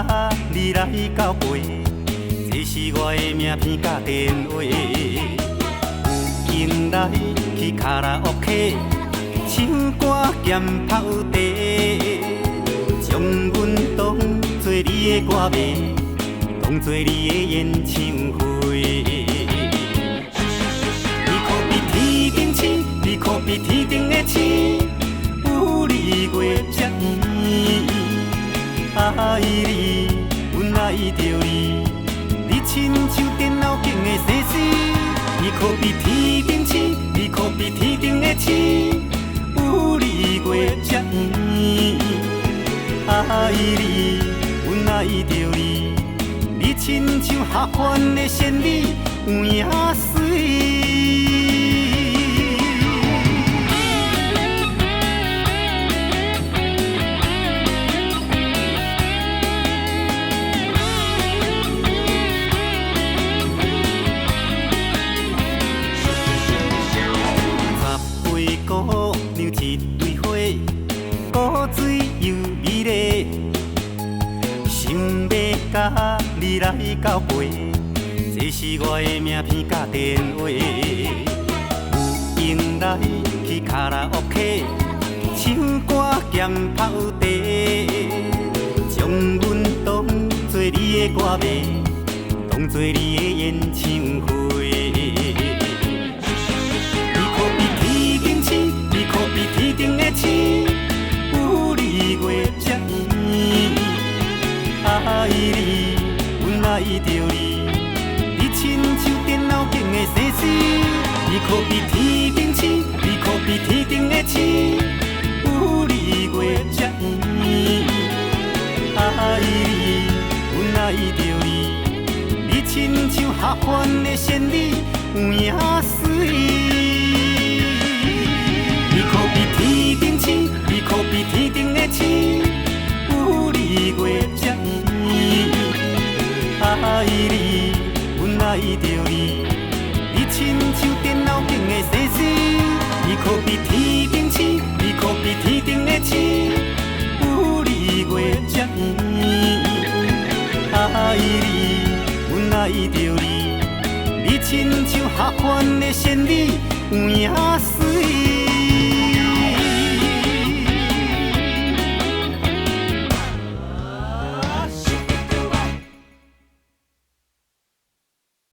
甲你来交陪，这是我的名片甲电话。有闲来去卡拉 OK， 唱歌兼泡茶，将阮当作你的歌迷，当作你的演唱会。你可比天顶星，你可比天顶的星，有你月才圆。爱你，阮爱着你，你亲像电脑顶的西施。你可比天顶星，你可比天顶的星，有你月才圆。爱你，阮爱着你，你亲像下凡的仙女，有影水。姑娘一堆花，古水又美丽，想要甲你来交陪，这是我的名片甲电话。有闲来去卡拉 OK， 唱歌兼泡茶，将阮当作你的歌迷，当作你的演唱会。你可比天顶的星，有你月才圆。爱你，阮爱着你，你亲像电脑顶的西施。你可比天顶星，你可比天顶的星，有你月才圆。爱你，阮爱着你，你亲像下凡的仙女，有影水。你可比天顶星，你可比天顶的星，有你月才圆。爱你，阮爱着你，你亲像电脑顶的西施。你可比天顶星，你可比天顶的星，有你月才圆。爱你，阮爱着你，你亲像下凡的仙女，有影水。